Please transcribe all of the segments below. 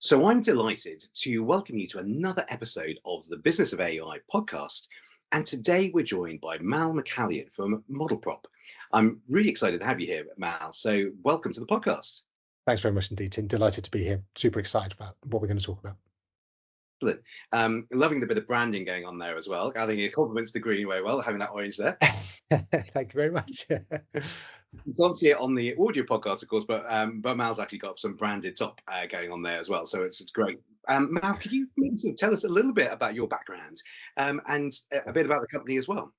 So I'm delighted to welcome you to another episode of the Business of AI podcast. And today we're joined by Mal McCallion from ModelProp. I'm really excited to have you here, Mal. So welcome to the podcast. Thanks very much indeed, Tim. Delighted to be here. Super excited about what we're going to talk about. Excellent. Loving the bit of branding going on there as well. I think it complements the green very well, having that orange there. Thank you very much. You can't see it on the audio podcast, of course, but Mal's actually got some branded top going on there as well. So it's great. Mal, could you maybe sort of tell us a little bit about your background and a bit about the company as well?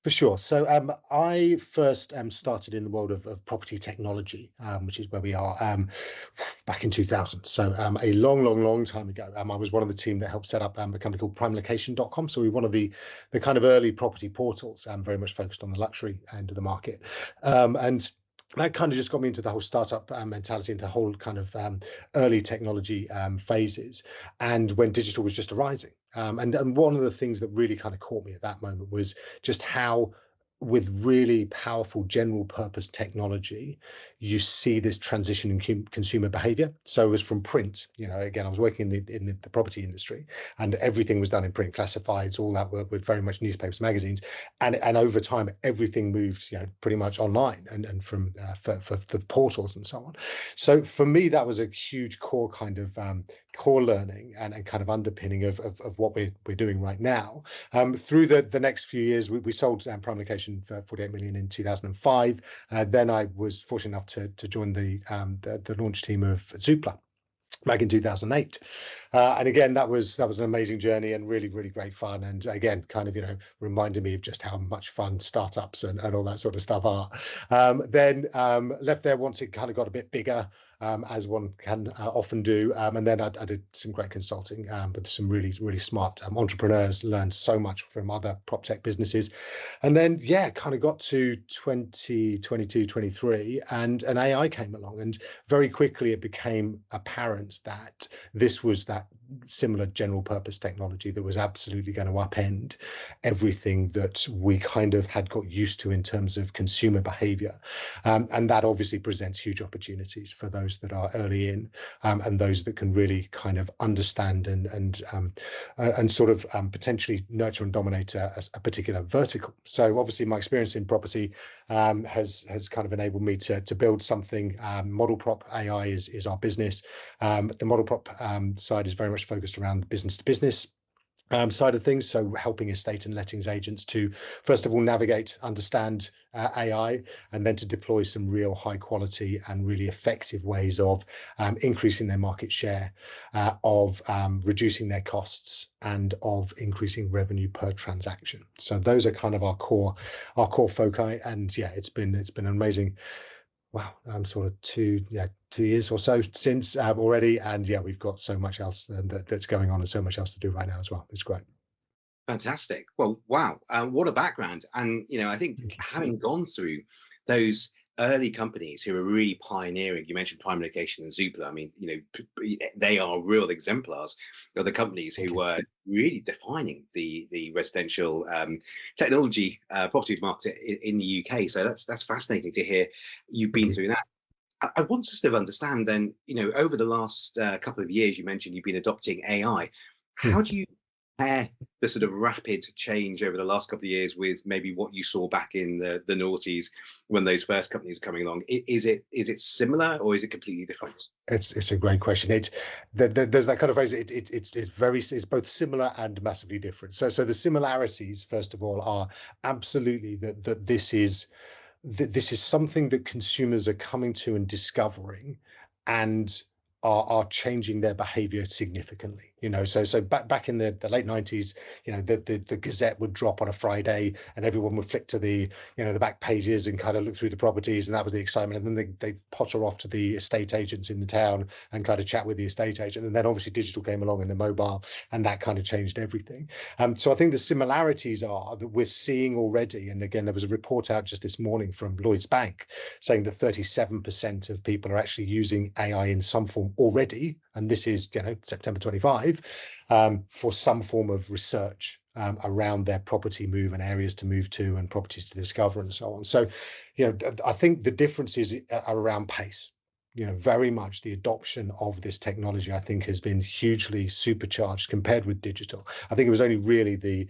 For sure. So I first started in the world of property technology, which is where we are back in 2000. So a long time ago, I was one of the team that helped set up a company called PrimeLocation.com. So we were one of the kind of early property portals, very much focused on the luxury end of the market. And that kind of just got me into the whole startup mentality, into the whole kind of early technology phases, and when digital was just arising. And one of the things that really kind of caught me at that moment was just how, with really powerful general purpose technology, you see this transition in consumer behavior. So it was from print, again, I was working in the property industry, and everything was done in print, classifieds, all that were very much newspapers, magazines, and over time everything moved, pretty much online and from for the portals and so on. So for me, that was a huge core kind of core learning and kind of underpinning of what we're doing right now. Through the next few years, we sold PrimeLocation for 48 million in 2005. Then I was fortunate enough to join the launch team of Zoopla back in 2008. And again, that was an amazing journey and really great fun. And again, kind of, reminded me of just how much fun startups and all that sort of stuff are. Then left there once it kind of got a bit bigger, as one can often do. And then I did some great consulting, but some really smart entrepreneurs, learned so much from other prop tech businesses. And then, kind of got to 2022, 23, and an AI came along, and very quickly it became apparent that this was that similar general purpose technology that was absolutely going to upend everything that we kind of had got used to in terms of consumer behavior. And that obviously presents huge opportunities for those that are early in, and those that can really kind of understand and sort of potentially nurture and dominate a particular vertical. So obviously my experience in property has kind of enabled me to build something. ModelProp AI is our business. The ModelProp side is very much focused around business to business side of things, so helping estate and lettings agents to first of all navigate, understand AI, and then to deploy some real high quality and really effective ways of increasing their market share, of reducing their costs, and of increasing revenue per transaction. So those are kind of our core foci, and it's been an amazing. Wow, I'm sort of 2 years or so since already, and we've got so much else that's going on and so much else to do right now as well. It's great. Fantastic. Well, wow. What a background. And, I think having gone through those early companies who are really pioneering, you mentioned PrimeLocation and Zoopla. I mean, they are real exemplars of the companies who were really defining the residential technology property market in the UK. So that's fascinating to hear you've been through that. I want to sort of understand then, over the last couple of years, you mentioned you've been adopting AI. How do you compare the sort of rapid change over the last couple of years with maybe what you saw back in the noughties when those first companies were coming along? Is it similar, or is it completely different? It's a great question. There's that kind of phrase. It's both similar and massively different. So the similarities, first of all, are absolutely that this is something that consumers are coming to and discovering, and are changing their behavior significantly. So back in the late 90s, the Gazette would drop on a Friday, and everyone would flick to the back pages and kind of look through the properties, and that was the excitement. And then they potter off to the estate agents in the town and kind of chat with the estate agent. And then obviously digital came along in the mobile, and that kind of changed everything. So I think the similarities are that we're seeing already, and again, there was a report out just this morning from Lloyds Bank saying that 37% of people are actually using AI in some form already, and this is September 25, for some form of research around their property move and areas to move to and properties to discover and so on. So I think the difference is around pace. very much the adoption of this technology, I think, has been hugely supercharged compared with digital. I think it was only really the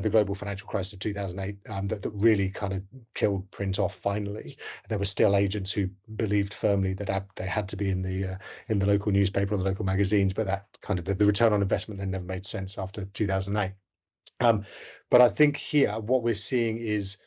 global financial crisis of 2008 that really kind of killed print off finally. There were still agents who believed firmly that they had to be in the local newspaper or the local magazines, but that kind of the return on investment then never made sense after 2008. But I think here what we're seeing is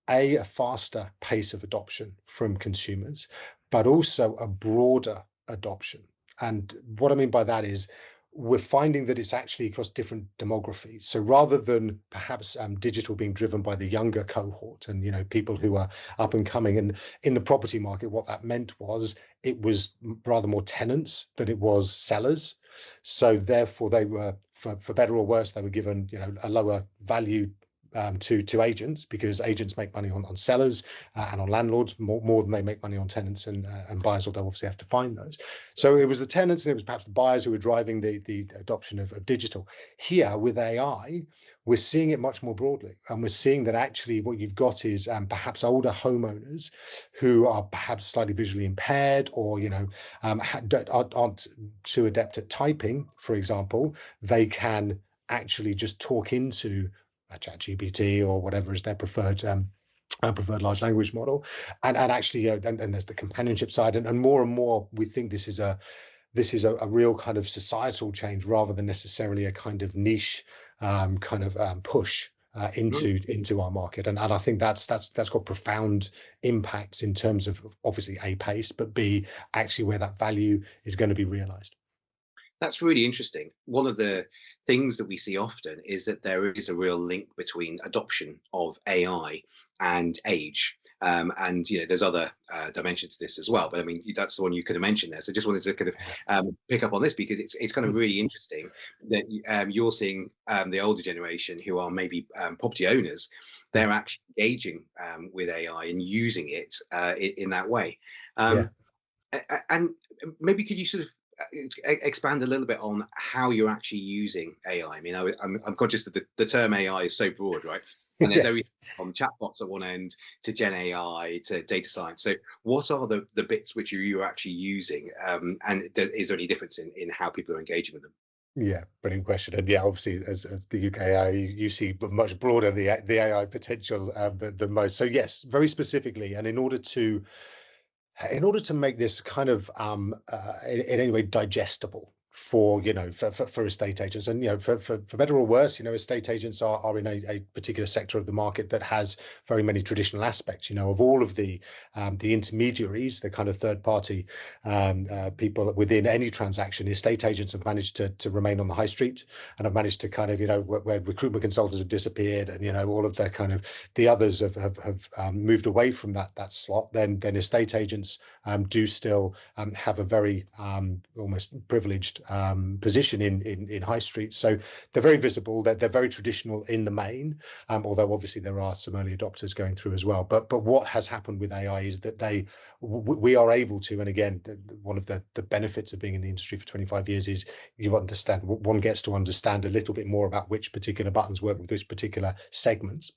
a faster pace of adoption from consumers, but also a broader adoption. And what I mean by that is we're finding that it's actually across different demographies. So rather than perhaps digital being driven by the younger cohort and people who are up and coming, and in the property market, what that meant was it was rather more tenants than it was sellers. So therefore, they were, for better or worse, they were given a lower value to agents, because agents make money on sellers and on landlords more than they make money on tenants and buyers, although obviously have to find those. So it was the tenants and it was perhaps the buyers who were driving the adoption of digital. Here with AI, we're seeing it much more broadly, and we're seeing that actually what you've got is perhaps older homeowners who are perhaps slightly visually impaired or aren't too adept at typing, for example. They can actually just talk into a ChatGPT or whatever is their preferred large language model, and actually and there's the companionship side, and more we think this is a real kind of societal change rather than necessarily a kind of niche push into our market, and I think that's got profound impacts in terms of obviously A, pace, but B, actually where that value is going to be realized. That's really interesting. One of the things that we see often is that there is a real link between adoption of AI and age. And there's other dimensions to this as well. But I mean, that's the one you could have mentioned there. So just wanted to kind of pick up on this, because it's kind of really interesting that you're seeing the older generation who are maybe property owners. They're actually engaging with AI and using it in that way. And maybe could you sort of expand a little bit on how you're actually using AI? I mean, I'm conscious that the term AI is so broad, right? And there's everything from chatbots at one end to Gen AI to data science. So what are the bits which you're actually using? And is there any difference in how people are engaging with them? Yeah, brilliant question. And obviously, as the UK, you see much broader the AI potential than most. So yes, very specifically, and in order to make this kind of in any way digestible for estate agents, and for better or worse, estate agents are in a particular sector of the market that has very many traditional aspects. Of all of the intermediaries, the kind of third party people within any transaction, estate agents have managed to remain on the high street and have managed to kind of where recruitment consultants have disappeared, and all of the kind of the others have moved away from that slot. Then estate agents do still have a very almost privileged position in high street. So they're very visible, they're very traditional in the main, although obviously there are some early adopters going through as well. But what has happened with AI is that we are able to, and again, one of the benefits of being in the industry for 25 years is one gets to understand a little bit more about which particular buttons work with which particular segments.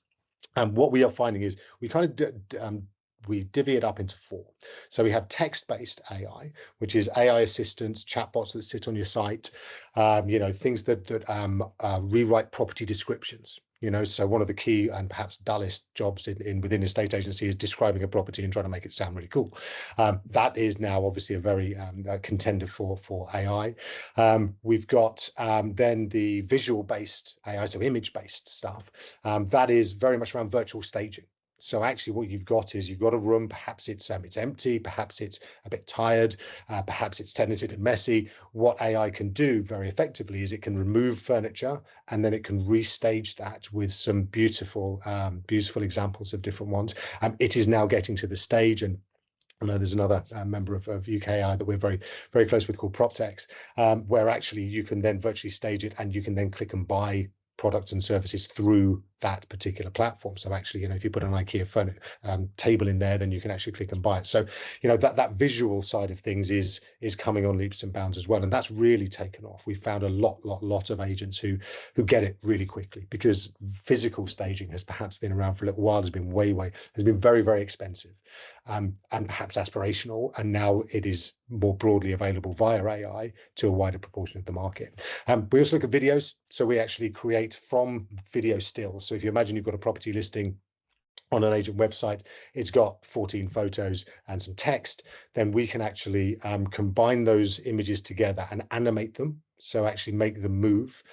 And what we are finding is we kind of we divvy it up into four. So we have text-based AI, which is AI assistants, chatbots that sit on your site, things that rewrite property descriptions. So one of the key and perhaps dullest jobs within estate agency is describing a property and trying to make it sound really cool. That is now obviously a very contender for AI. We've got then the visual-based AI, so image-based stuff. That is very much around virtual staging. So actually what you've got is you've got a room, perhaps it's empty, perhaps it's a bit tired, perhaps it's tenanted and messy. What AI can do very effectively is it can remove furniture and then it can restage that with some beautiful examples of different ones. It is now getting to the stage, and I know there's another member of UKI that we're very, very close with called PropTech, where actually you can then virtually stage it and you can then click and buy products and services through that particular platform. So actually, if you put an IKEA phone table in there, then you can actually click and buy it. So that visual side of things is coming on leaps and bounds as well, and that's really taken off. We've found a lot of agents who get it really quickly, because physical staging has perhaps been around for a little while, has been very, very expensive, and perhaps aspirational, and now it is more broadly available via AI to a wider proportion of the market. We also look at videos, so we actually create from video stills. So if you imagine you've got a property listing on an agent website, it's got 14 photos and some text, then we can actually combine those images together and animate them. So actually make them move.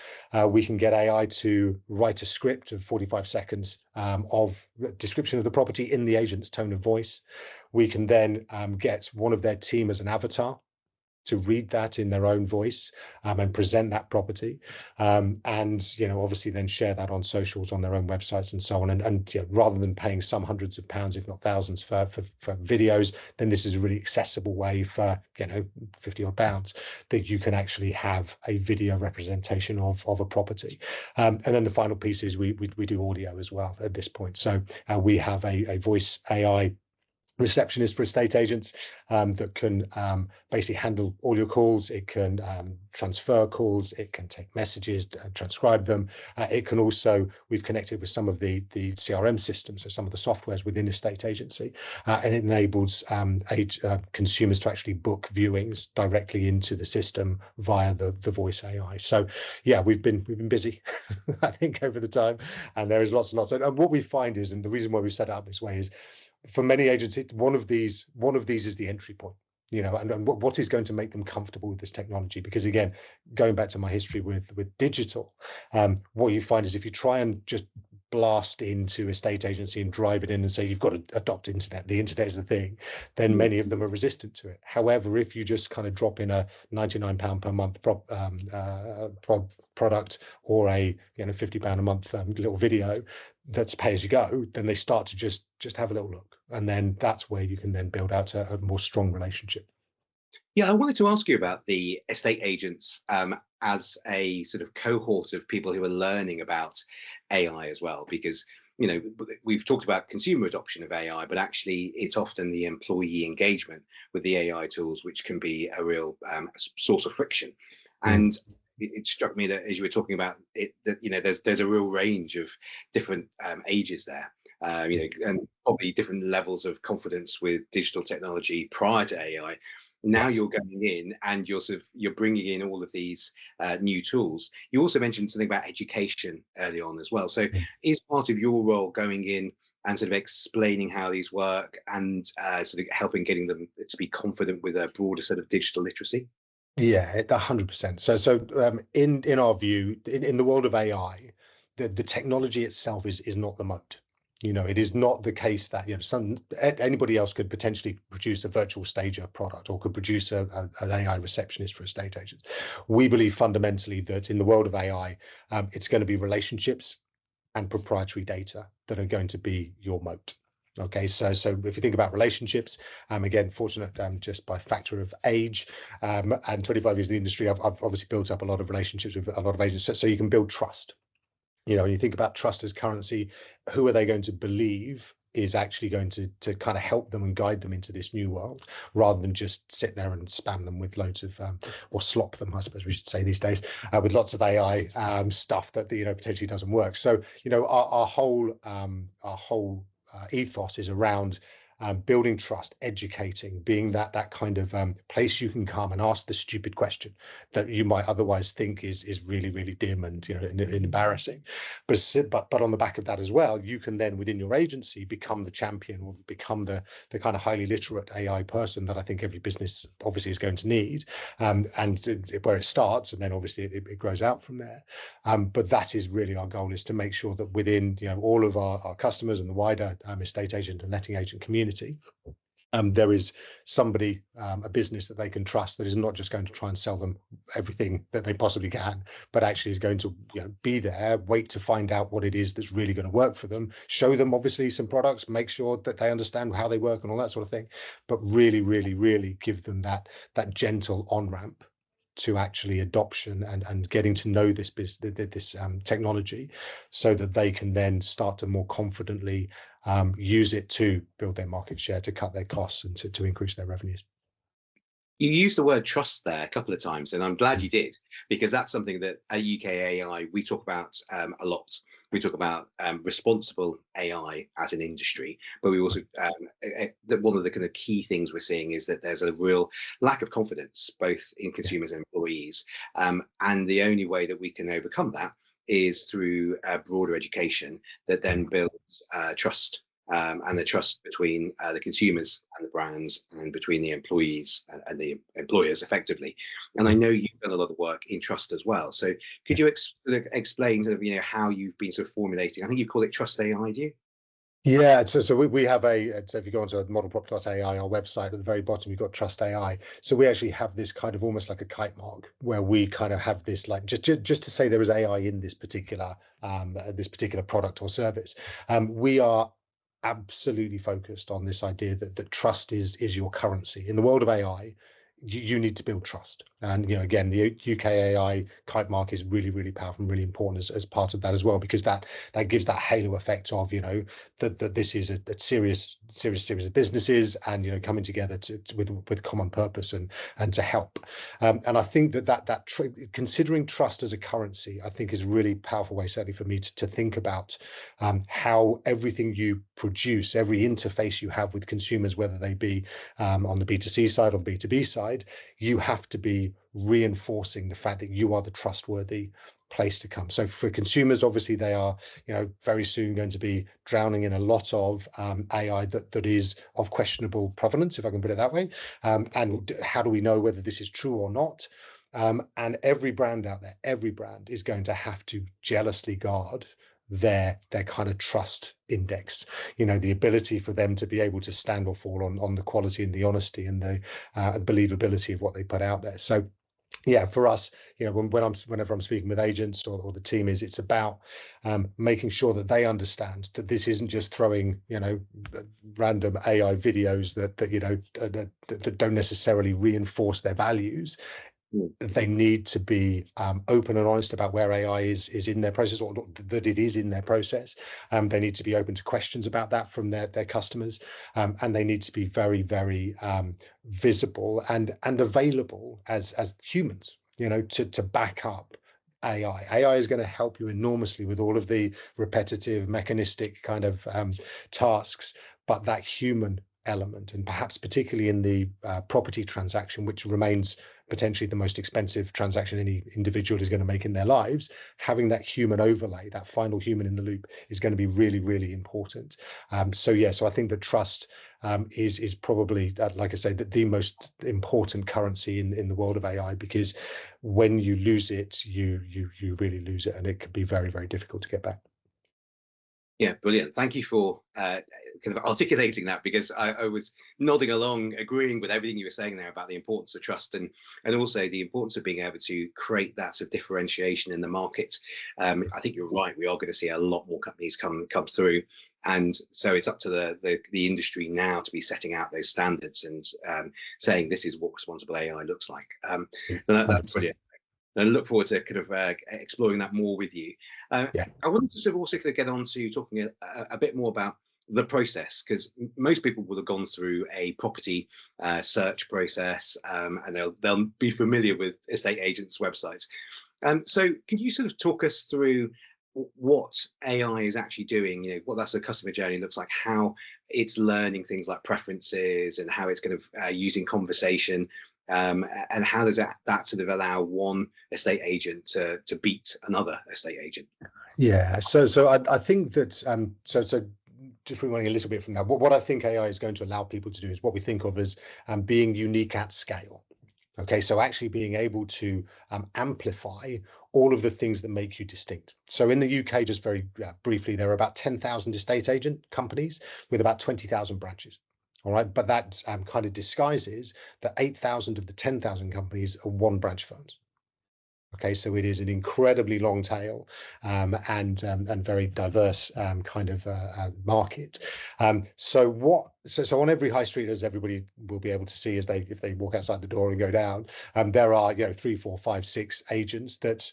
We can get AI to write a script of 45 seconds of description of the property in the agent's tone of voice. We can then get one of their team as an avatar to read that in their own voice and present that property, and obviously then share that on socials, on their own websites and so on. And rather than paying some hundreds of pounds, if not thousands, for videos, then this is a really accessible way for 50 odd pounds that you can actually have a video representation of a property. And then the final piece is we do audio as well at this point. So we have a voice AI receptionist for estate agents that can basically handle all your calls. It can transfer calls, it can take messages, transcribe them. It can also, we've connected with some of the CRM systems, so some of the softwares within estate agency, and it enables consumers to actually book viewings directly into the system via the voice AI. So yeah, we've been busy, I think, over the time, and there is lots and lots. And what we find is, and the reason why we set it up this way is, for many agents, one of these is the entry point, and what is going to make them comfortable with this technology. Because again, going back to my history with digital, what you find is if you try and just blast into a estate agency and drive it in and say you've got to adopt internet, the internet is the thing, then many of them are resistant to it. However, if you just kind of drop in a £99 per month product, or a £50 a month little video that's pay as you go, then they start to just have a little look, and then that's where you can then build out a more strong relationship. Yeah, I wanted to ask you about the estate agents as a sort of cohort of people who are learning about AI as well, because we've talked about consumer adoption of AI, but actually it's often the employee engagement with the AI tools which can be a real source of friction. And it struck me that as you were talking about it, that there's a real range of different ages there, and probably different levels of confidence with digital technology prior to AI. Now you're going in and you're bringing in all of these new tools. You also mentioned something about education early on as well. So is part of your role going in and sort of explaining how these work and sort of helping getting them to be confident with a broader set of digital literacy? Yeah, 100%. So in our view, in the world of AI, the technology itself is not the moat. It is not the case that anybody else could potentially produce a virtual stager product, or could produce an AI receptionist for estate agents. We believe fundamentally that in the world of AI, it's going to be relationships and proprietary data that are going to be your moat. Okay, so if you think about relationships, again, fortunate just by factor of age and 25 years in the industry, I've obviously built up a lot of relationships with a lot of agents. So you can build trust. When you think about trust as currency, who are they going to believe is actually going to kind of help them and guide them into this new world, rather than just sit there and spam them with loads of, or slop them, I suppose we should say these days, with lots of AI stuff that potentially doesn't work. So our whole ethos is around building trust, educating, being that kind of place you can come and ask the stupid question that you might otherwise think is really, really dim and and embarrassing. But on the back of that as well, you can then within your agency become the champion, or become the kind of highly literate AI person that I think every business obviously is going to need, and where it starts, and then obviously it grows out from there. But that is really our goal, is to make sure that within all of our customers and the wider estate agent and letting agent community, there is somebody, a business that they can trust, that is not just going to try and sell them everything that they possibly can, but actually is going to be there, wait to find out what it is that's really going to work for them, show them obviously some products, make sure that they understand how they work and all that sort of thing, but really, really, really give them that gentle on-ramp to actually adoption and getting to know this technology, so that they can then start to more confidently use it to build their market share, to cut their costs, and to increase their revenues. You used the word trust there a couple of times, and I'm glad you did, because that's something that at UK AI we talk about a lot. We talk about responsible AI as an industry, but we also one of the kind of key things we're seeing is that there's a real lack of confidence both in consumers and employees, and the only way that we can overcome that is through broader education that then builds trust. And the trust between the consumers and the brands, and between the employees and the employers, effectively. And I know you've done a lot of work in trust as well. So could you explain sort of, how you've been sort of formulating? I think you call it Trust AI, do you? Yeah, so we have so if you go onto modelprop.ai, our website, at the very bottom, you've got Trust AI. So we actually have this kind of almost like a kite mark, where we kind of have this, like, just to say there is AI in this particular product or service. We are absolutely focused on this idea that trust is your currency. In the world of AI, you need to build trust. And again, the UK AI kite mark is really, really powerful and really important as part of that as well, because that gives that halo effect of that this is a serious series of businesses, and coming together with common purpose and to help. And I think that considering trust as a currency, I think, is a really powerful way, certainly for me, to think about how everything you produce, every interface you have with consumers, whether they be on the B2C side or B2B side, you have to be reinforcing the fact that you are the trustworthy place to come. So for consumers, obviously, they are very soon going to be drowning in a lot of AI that is of questionable provenance, if I can put it that way. And how do we know whether this is true or not? And every brand out there, every brand is going to have to jealously guard their kind of trust index, the ability for them to be able to stand or fall on the quality and the honesty and the believability of what they put out there. So yeah, for us, whenever I'm speaking with agents or the team, it's about making sure that they understand that this isn't just throwing random AI videos that don't necessarily reinforce their values. They need to be open and honest about where AI is in their process, or that it is in their process. They need to be open to questions about that from their customers, and they need to be very, very visible and available as humans, to back up AI. AI is going to help you enormously with all of the repetitive, mechanistic kind of tasks, but that human element, and perhaps particularly in the property transaction, which remains potentially the most expensive transaction any individual is going to make in their lives, having that human overlay, that final human in the loop, is going to be really, really important. So I think that trust is probably, like I say, the most important currency in the world of AI, because when you lose it, you really lose it, and it can be very, very difficult to get back. Yeah, brilliant. Thank you for kind of articulating that, because I was nodding along, agreeing with everything you were saying there about the importance of trust, and also the importance of being able to create that sort of differentiation in the market. I think you're right. We are going to see a lot more companies come through, and so it's up to the industry now to be setting out those standards and saying this is what responsible AI looks like. That's brilliant. I look forward to kind of exploring that more with you. I wanted to sort of also get on to talking a bit more about the process, because most people will have gone through a property search process, and they'll be familiar with estate agents' websites. So could you sort of talk us through what AI is actually doing, what that sort of customer journey looks like, how it's learning things like preferences, and how it's kind of using conversation, and how does that sort of allow one estate agent to beat another estate agent? Yeah, so I think that so just rewinding a little bit from that, what I think AI is going to allow people to do is what we think of as being unique at scale. Okay, so actually being able to amplify all of the things that make you distinct. So in the UK, just very briefly, there are about 10,000 estate agent companies with about 20,000 branches. All right, but that kind of disguises that 8,000 of the 10,000 companies are one branch firms. Okay, so it is an incredibly long tail and very diverse kind of market. So on every high street, as everybody will be able to see as if they walk outside the door and go down, there are 3, 4, 5, 6 agents that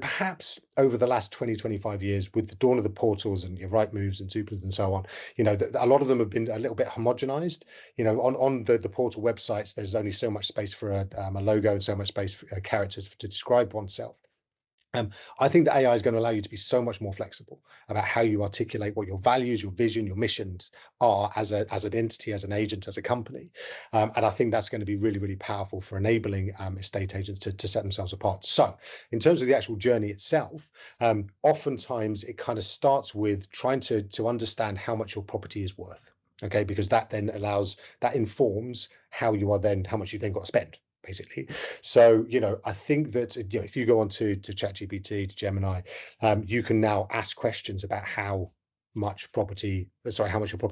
perhaps over the last 20, 25 years, with the dawn of the portals and your Rightmoves and Zooplas and so on, a lot of them have been a little bit homogenized. On the portal websites, there's only so much space for a logo and so much space for characters to describe oneself. I think that AI is going to allow you to be so much more flexible about how you articulate what your values, your vision, your missions are as an entity, as an agent, as a company. And I think that's going to be really, really powerful for enabling estate agents to set themselves apart. So in terms of the actual journey itself, oftentimes it kind of starts with trying to understand how much your property is worth. Okay, because that informs how much you then got to spend, basically. So, I think that, if you go on to ChatGPT, to Gemini, you can now ask questions about how much your property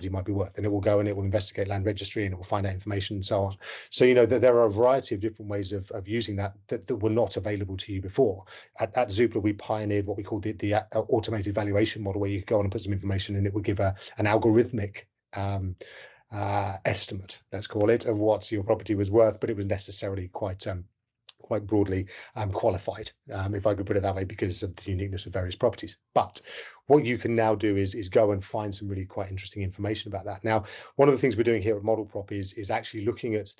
might be worth, and it will go and it will investigate land registry and it will find out information and so on. So, there are a variety of different ways of using that were not available to you before. At Zoopla, we pioneered what we called the automated valuation model, where you could go on and put some information and it would give an algorithmic estimate, let's call it, of what your property was worth, but it was necessarily quite broadly qualified, if I could put it that way, because of the uniqueness of various properties. But what you can now do is go and find some really quite interesting information about that. Now, one of the things we're doing here at ModelProp is actually looking at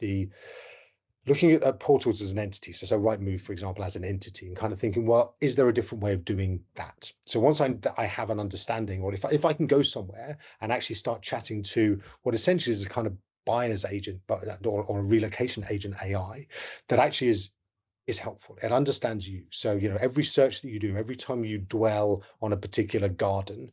portals as an entity. So Rightmove, for example, as an entity, and kind of thinking, well, is there a different way of doing that? So once I have an understanding, or if I can go somewhere and actually start chatting to what essentially is a kind of buyer's agent, or a relocation agent AI, that actually is helpful. It understands you. So, every search that you do, every time you dwell on a particular garden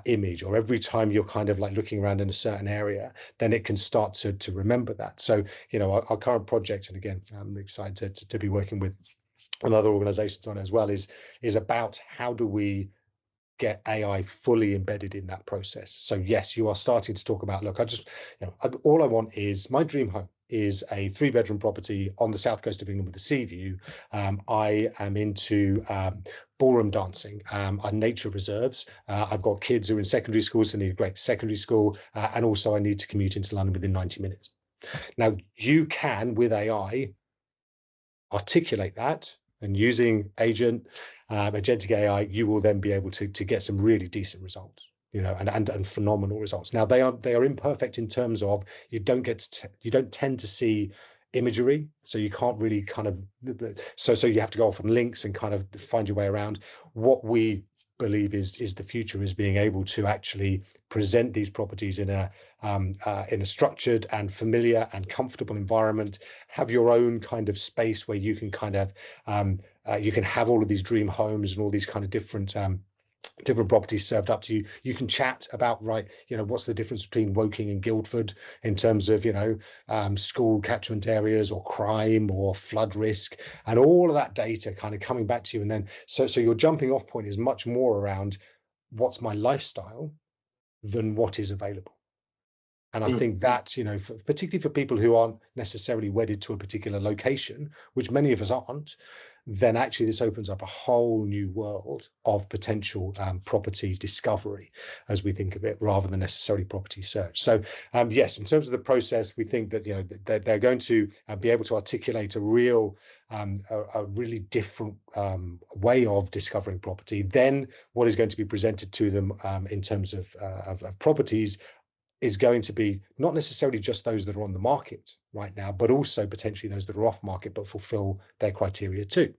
image, or every time you're kind of like looking around in a certain area, then it can start to remember that. So, our current project, and again, I'm excited to be working with another organizations on it as well, is about how do we get AI fully embedded in that process. So yes, you are starting to talk about, look, all I want is my dream home is a 3-bedroom property on the south coast of England with a sea view. I am into ballroom dancing, nature reserves. I've got kids who are in secondary school, so I need a great secondary school, and also I need to commute into London within 90 minutes. Now, you can, with AI, articulate that, and using agentic AI, you will then be able to get some really decent results, and phenomenal results. Now, they are imperfect in terms of you don't tend to see imagery, so you can't really kind of so you have to go off on links and kind of find your way around. What we believe is the future is being able to actually present these properties in a structured and familiar and comfortable environment, have your own kind of space where you can kind of you can have all of these dream homes and all these kind of different properties served up to you. You can chat about, what's the difference between Woking and Guildford in terms of, school catchment areas or crime or flood risk, and all of that data kind of coming back to you. And then, so your jumping off point is much more around what's my lifestyle than what is available. And I think that, particularly for people who aren't necessarily wedded to a particular location, which many of us aren't, then actually this opens up a whole new world of potential property discovery, as we think of it, rather than necessarily property search. So yes, in terms of the process, we think that they're going to be able to articulate a really different way of discovering property. Then what is going to be presented to them in terms of properties is going to be not necessarily just those that are on the market right now, but also potentially those that are off market but fulfill their criteria too.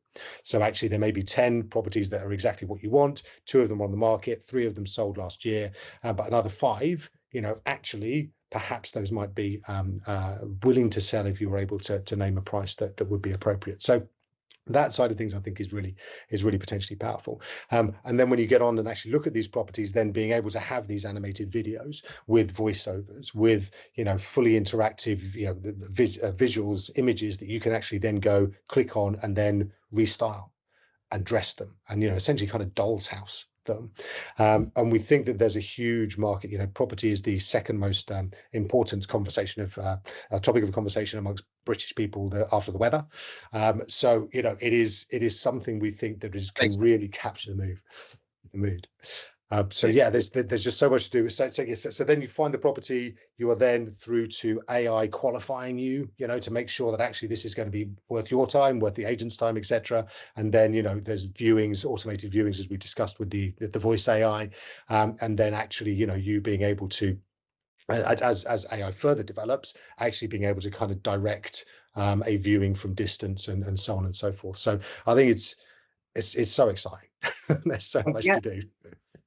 So actually there may be 10 properties that are exactly what you want, 2 of them are on the market, 3 of them sold last year, but another 5, actually perhaps those might be willing to sell if you were able to name a price that would be appropriate. So that side of things, I think, is really potentially powerful. And then when you get on and actually look at these properties, then being able to have these animated videos with voiceovers, with fully interactive visuals, images that you can actually then go click on and then restyle and dress them, and essentially kind of doll's house them. And we think that there's a huge market. Property is the second most important conversation of topic of conversation amongst British people after the weather. So it is something we think that can really capture the mood. So yeah, there's just so much to do. So then you find the property, you are then through to AI qualifying you, to make sure that actually this is going to be worth your time, worth the agent's time, etc. And then there's viewings, automated viewings, as we discussed with the voice AI, and then actually you being able to, as AI further develops, actually being able to kind of direct a viewing from distance and so on and so forth. So I think it's so exciting. There's so much to do.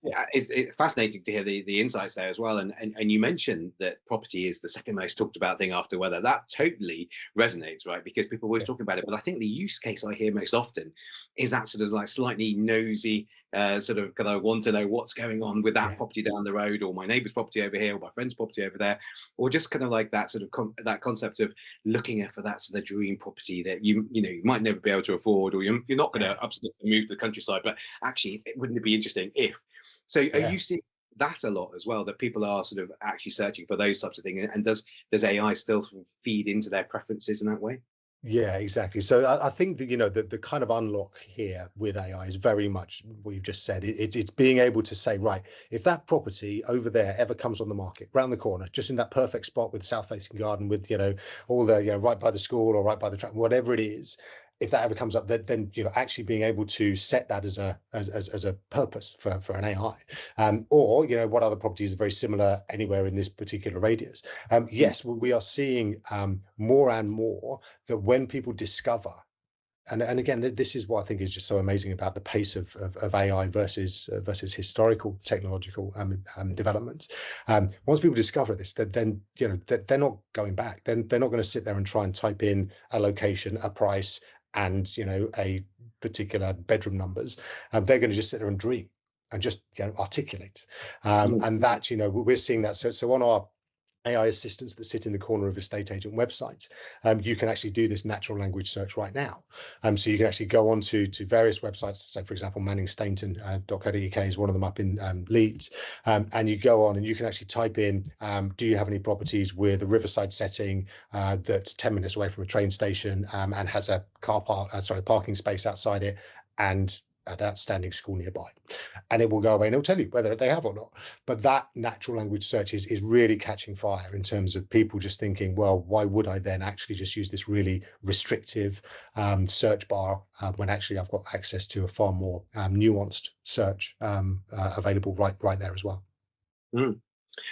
Yeah, it's fascinating to hear the insights there as well. And you mentioned that property is the second most talked about thing after weather. That totally resonates, right? Because people are always talking about it. But I think the use case I hear most often is that sort of like slightly nosy, sort of kind of want to know what's going on with that property down the road, or my neighbour's property over here, or my friend's property over there, or just kind of like that sort of that concept of looking for that sort of dream property that you might never be able to afford, or you're not going to absolutely move to the countryside, but actually, wouldn't it be interesting if? So are you seeing that a lot as well, that people are sort of actually searching for those types of things? And does AI still feed into their preferences in that way? Yeah, exactly. So I think that the kind of unlock here with AI is very much what you've just said. It's being able to say, right, if that property over there ever comes on the market, round the corner, just in that perfect spot with the south-facing garden, with all the right by the school or right by the track, whatever it is, if that ever comes up, then actually being able to set that as a purpose for an AI, or what other properties are very similar anywhere in this particular radius. Yes, we are seeing more and more that when people discover, and again, this is what I think is just so amazing about the pace of AI versus historical technological developments. Once people discover this, then that they're not going back. Then they're not going to sit there and try and type in a location, a price, and a particular bedroom numbers. They're going to just sit there and dream and just articulate. And that we're seeing that. So on our AI assistants that sit in the corner of estate agent websites, you can actually do this natural language search right now. So you can actually go on to various websites. So for example, manningstainton.co.uk is one of them up in Leeds. And you go on and you can actually type in, do you have any properties with a riverside setting that's 10 minutes away from a train station and has a parking space outside it, and an outstanding school nearby, and it will go away and it'll tell you whether they have or not. But that natural language search is really catching fire in terms of people just thinking, well, why would I then actually just use this really restrictive search bar when actually I've got access to a far more nuanced search available right there as well.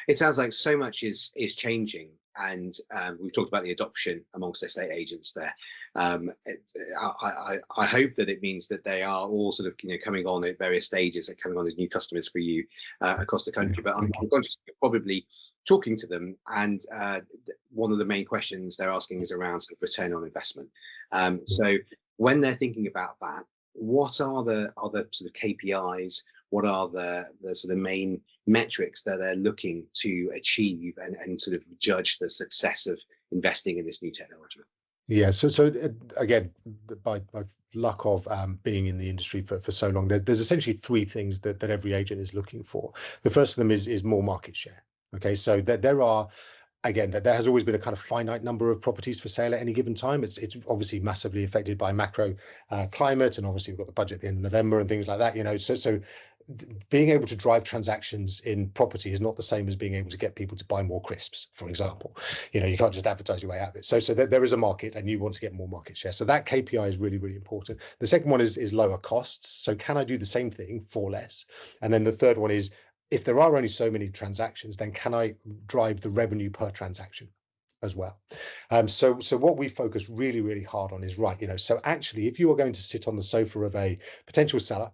It sounds like so much is changing, and we've talked about the adoption amongst estate agents there. I hope that it means that they are all sort of coming on at various stages and coming on as new customers for you across the country. But I'm conscious that you're probably talking to them, and one of the main questions they're asking is around sort of return on investment. So when they're thinking about that, what are the sort of KPIs? What are the sort of main metrics that they're looking to achieve and sort of judge the success of investing in this new technology? Yeah, so again, by luck of being in the industry for so long, there's essentially three things that every agent is looking for. The first of them is more market share. Okay, so there are, again, there has always been a kind of finite number of properties for sale at any given time. It's obviously massively affected by macro climate, and obviously we've got the budget at the end of November and things like that. So being able to drive transactions in property is not the same as being able to get people to buy more crisps, for example. You can't just advertise your way out of it. So there is a market, and you want to get more market share. So that KPI is really, really important. The second one is lower costs. So can I do the same thing for less? And then the third one is, if there are only so many transactions, then can I drive the revenue per transaction as well? So what we focus really, really hard on is, right, so actually, if you are going to sit on the sofa of a potential seller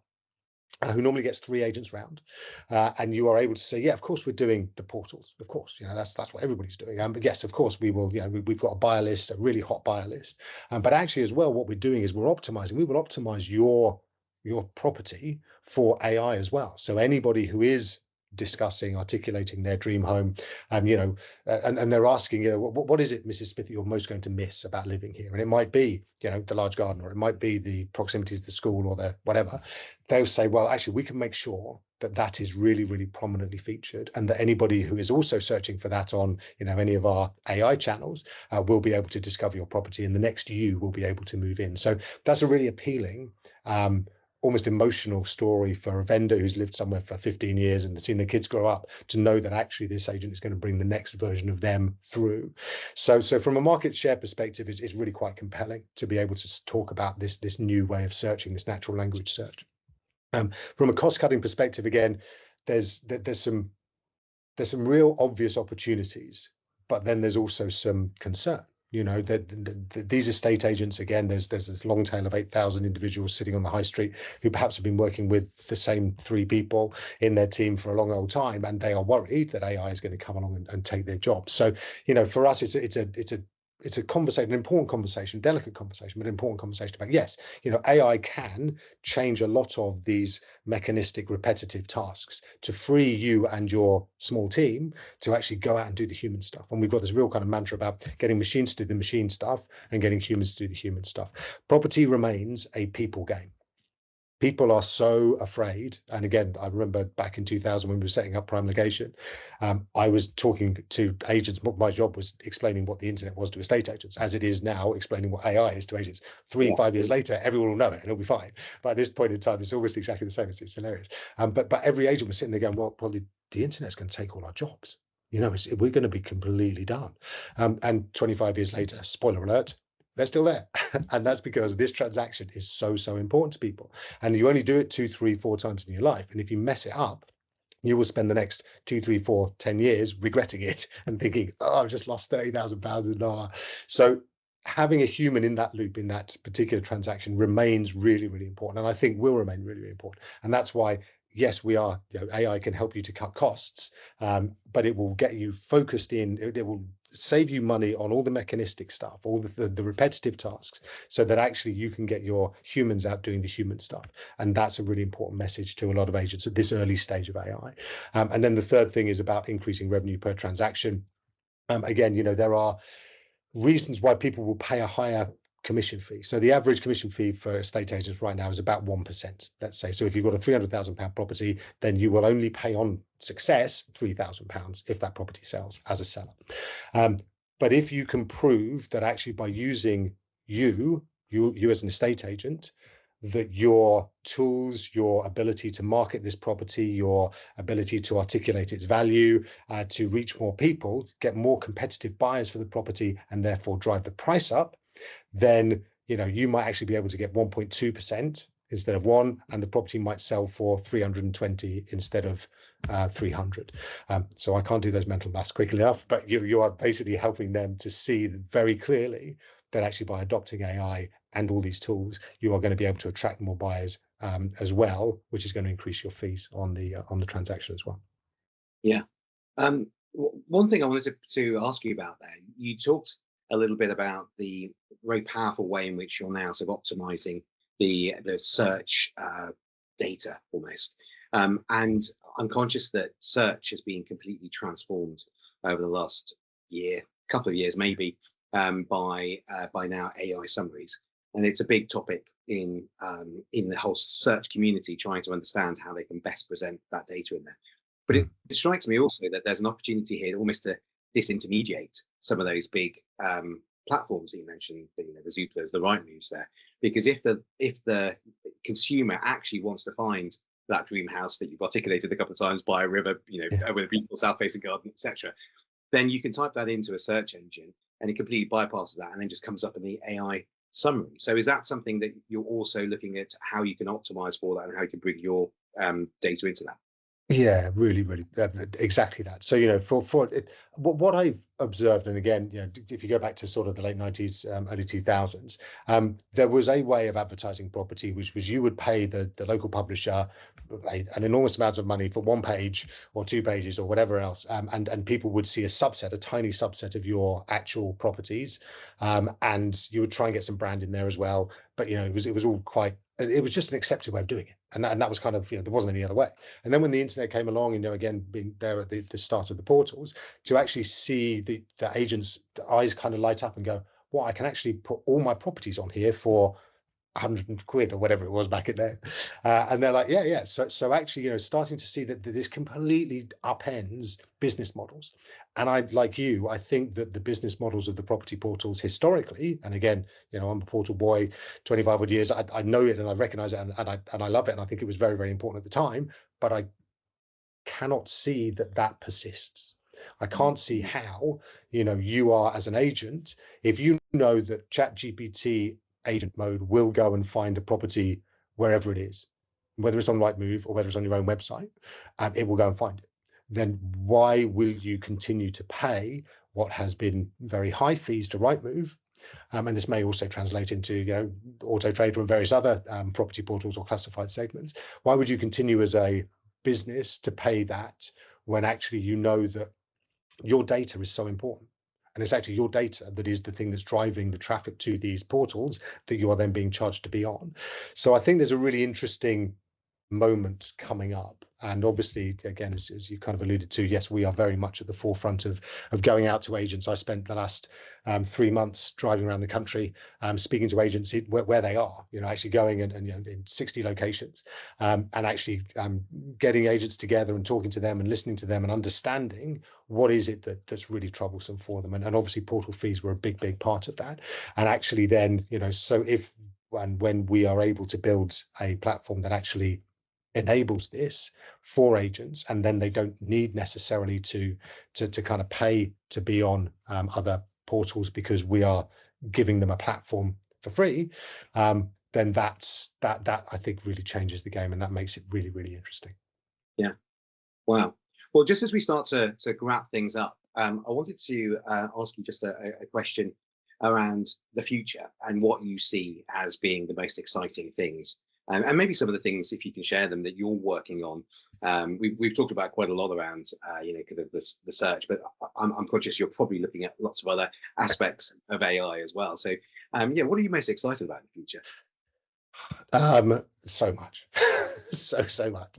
who normally gets 3 agents round, and you are able to say, yeah, of course we're doing the portals, of course, that's what everybody's doing. But yes, of course we will. We've got a buyer list, a really hot buyer list. But actually, as well, what we're doing is we're optimizing. We will optimize your property for AI as well. So anybody who is discussing, articulating their dream home, and they're asking, what is it, Mrs. Smith, that you're most going to miss about living here? And it might be, the large garden, or it might be the proximity to the school, or the whatever. They'll say, well, actually, we can make sure that that is really, really prominently featured, and that anybody who is also searching for that on, any of our AI channels will be able to discover your property, and the next you will be able to move in. So that's a really appealing, almost emotional story for a vendor who's lived somewhere for 15 years and seen their kids grow up, to know that actually this agent is going to bring the next version of them through. So from a market share perspective, it's really quite compelling to be able to talk about this new way of searching, this natural language search. From a cost-cutting perspective, again, there's some real obvious opportunities, but then there's also some concern. These estate agents, again, there's this long tail of 8,000 individuals sitting on the high street who perhaps have been working with the same 3 people in their team for a long old time, and they are worried that AI is going to come along and take their jobs. So, for us, it's a conversation, an important conversation, delicate conversation, but important conversation about, yes, AI can change a lot of these mechanistic, repetitive tasks to free you and your small team to actually go out and do the human stuff. And we've got this real kind of mantra about getting machines to do the machine stuff and getting humans to do the human stuff. Property remains a people game. People are so afraid. And again, I remember back in 2000 when we were setting up PrimeLocation, I was talking to agents. My job was explaining what the internet was to estate agents, as it is now explaining what AI is to agents. 3 and 5 years later, everyone will know it and it'll be fine. But at this point in time, it's almost exactly the same. It's hilarious. But every agent was sitting there going, well, the internet's going to take all our jobs. We're going to be completely done. And 25 years later, spoiler alert, they're still there. And that's because this transaction is so important to people. And you only do it 2, 3, 4 times in your life. And if you mess it up, you will spend the next 2, 3, 4, 10 years regretting it and thinking, oh, I've just lost £30,000 in an hour. So having a human in that loop, in that particular transaction, remains really, really important. And I think will remain really, really important. And that's why, yes, we are, AI can help you to cut costs, but it will get you focused in, it will save you money on all the mechanistic stuff, all the repetitive tasks, so that actually you can get your humans out doing the human stuff. And that's a really important message to a lot of agents at this early stage of AI. And then the third thing is about increasing revenue per transaction. Again, there are reasons why people will pay a higher commission fee. So the average commission fee for estate agents right now is about 1%, let's say. So if you've got a £300,000 property, then you will only pay on success £3,000 if that property sells as a seller. But if you can prove that actually by using you as an estate agent, that your tools, your ability to market this property, your ability to articulate its value, to reach more people, get more competitive buyers for the property, and therefore drive the price up, then you might actually be able to get 1.2% instead of 1, and the property might sell for 320 instead of 300. So I can't do those mental maths quickly enough, but you are basically helping them to see very clearly that actually by adopting AI and all these tools, you are going to be able to attract more buyers as well, which is going to increase your fees on the transaction as well. Yeah. One thing I wanted to ask you about there, you talked a little bit about the very powerful way in which you're now sort of optimizing the search data almost. And I'm conscious that search has been completely transformed over the last couple of years maybe, by now AI summaries. And it's a big topic in the whole search community, trying to understand how they can best present that data in there. But it strikes me also that there's an opportunity here almost to disintermediate some of those big platforms that you mentioned, the Zooplas, the Rightmoves there, because if the consumer actually wants to find that dream house that you've articulated a couple of times by a river, with a beautiful south-facing garden, etc., then you can type that into a search engine and it completely bypasses that and then just comes up in the AI summary. So is that something that you're also looking at, how you can optimize for that and how you can bring your data into that? Yeah, really, really, exactly that. So, what I've observed, and again, if you go back to sort of the late 90s, early 2000s, there was a way of advertising property, which was you would pay the local publisher an enormous amount of money for 1 page or 2 pages or whatever else, and people would see a tiny subset of your actual properties, and you would try and get some brand in there as well. but it was all quite. It was just an accepted way of doing it, and that was kind of, there wasn't any other way. And then when the internet came along, again being there at the start of the portals, to actually see the agents' eyes kind of light up and go, well, I can actually put all my properties on here for 100 quid or whatever it was back in there, and they're like, yeah. So actually, starting to see that this completely upends business models. And I, like you, I think that the business models of the property portals historically, and again, I'm a portal boy, 25 odd years, I know it and I recognize it, and I love it, and I think it was very, very important at the time, but I cannot see that persists. I can't see how, you are as an agent, if you know that ChatGPT agent mode will go and find a property wherever it is, whether it's on Rightmove or whether it's on your own website, it will go and find it. Then why will you continue to pay what has been very high fees to Rightmove? And this may also translate into, Auto Trader and various other property portals or classified segments. Why would you continue as a business to pay that when actually you know that your data is so important? And it's actually your data that is the thing that's driving the traffic to these portals that you are then being charged to be on. So I think there's a really interesting moment coming up. And obviously, again, as you kind of alluded to, yes, we are very much at the forefront of going out to agents. I spent the last 3 months driving around the country, speaking to agents where they are, actually going and in 60 locations, and actually getting agents together and talking to them and listening to them and understanding what is it that's really troublesome for them. And obviously portal fees were a big part of that. And actually then, so if and when we are able to build a platform that actually enables this for agents, and then they don't need necessarily to kind of pay to be on other portals because we are giving them a platform for free, then that I think really changes the game, and that makes it really, really interesting. Yeah. Wow. Well, just as we start to wrap things up, I wanted to ask you just a question around the future and what you see as being the most exciting things. And maybe some of the things, if you can share them, that you're working on. We've talked about quite a lot around, kind of the search, but I'm conscious you're probably looking at lots of other aspects of AI as well. So, what are you most excited about in the future? So much, so much.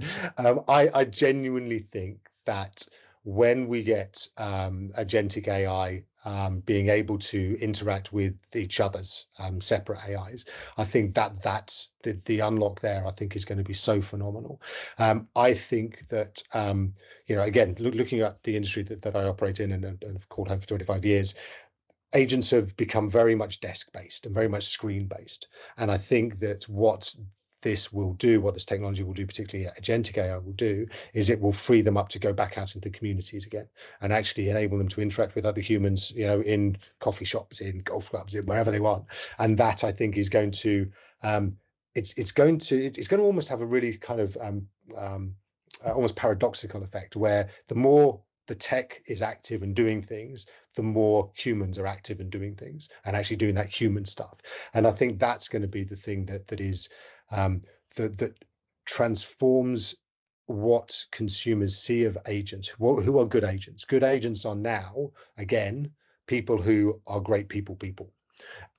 I genuinely think that when we get agentic AI being able to interact with each other's separate AIs, I think that's the unlock there, I think, is going to be so phenomenal. I think that, again, looking at the industry that I operate in and have called home for 25 years, agents have become very much desk-based and very much screen-based. And I think that what this will do, what this technology will do, particularly agentic AI will do, is it will free them up to go back out into the communities again and actually enable them to interact with other humans, in coffee shops, in golf clubs, in wherever they want. And that, I think, is going to, it's going to almost have a really kind of almost paradoxical effect, where the more the tech is active and doing things, the more humans are active and doing things and actually doing that human stuff. And I think that's going to be the thing that is that transforms what consumers see of agents. Who are good agents? Good agents are now, again, people who are great people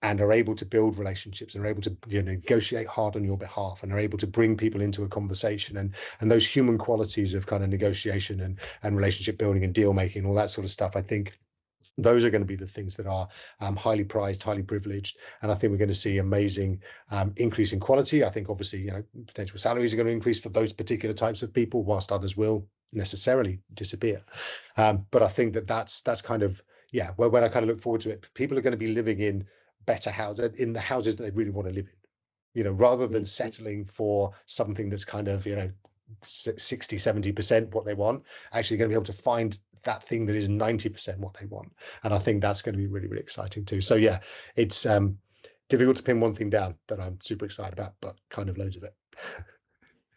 and are able to build relationships and are able to negotiate hard on your behalf and are able to bring people into a conversation, and those human qualities of kind of negotiation and relationship building and deal making, all that sort of stuff. I think those are going to be the things that are highly prized, highly privileged. And I think we're going to see amazing increase in quality. I think obviously, potential salaries are going to increase for those particular types of people, whilst others will necessarily disappear. But I think that's kind of, when I kind of look forward to it, people are going to be living in better houses, in the houses that they really want to live in, rather than settling for something that's kind of, 60, 70% what they want, actually going to be able to find that thing that is 90% what they want. And I think that's going to be really, really exciting too. So yeah, it's difficult to pin one thing down that I'm super excited about, but kind of loads of it.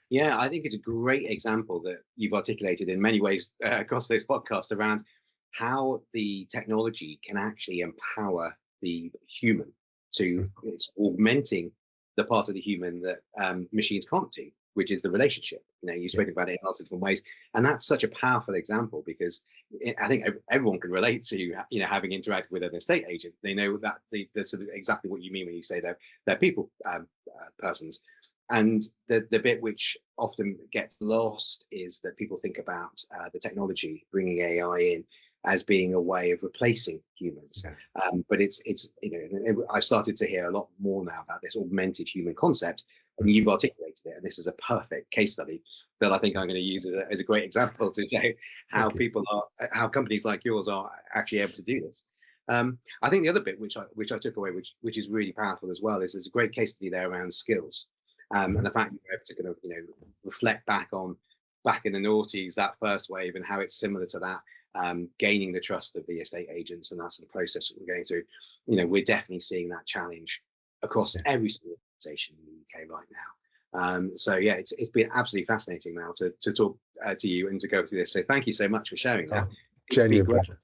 Yeah, I think it's a great example that you've articulated in many ways across this podcast around how the technology can actually empower the human to, it's augmenting the part of the human that machines can't do. which is the relationship. You spoke about it in lots of different ways, and that's such a powerful example, because I think everyone can relate to having interacted with an estate agent. They know that that's sort of exactly what you mean when you say they're people persons. And the bit which often gets lost is that people think about the technology, bringing AI in, as being a way of replacing humans. But it's I've started to hear a lot more now about this augmented human concept, and you've articulated it. And this is a perfect case study that I think I'm going to use as a great example to show how companies like yours are actually able to do this. I think the other bit which I took away, which is really powerful as well, is there's a great case study there around skills, and the fact you're able to kind of reflect back in the noughties, that first wave, and how it's similar to that. Gaining the trust of the estate agents, and that's the process that we're going through. We're definitely seeing that challenge across every single organization in the UK right now. So yeah, it's been absolutely fascinating, Mal, to talk to you and to go through this. So thank you so much for sharing that. Genuine pleasure.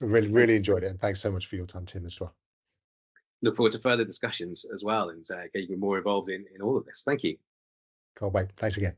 I really enjoyed it, and thanks so much for your time, Tim, as well. Look forward to further discussions as well, and getting more involved in all of this. Thank you. Can't wait. Thanks again.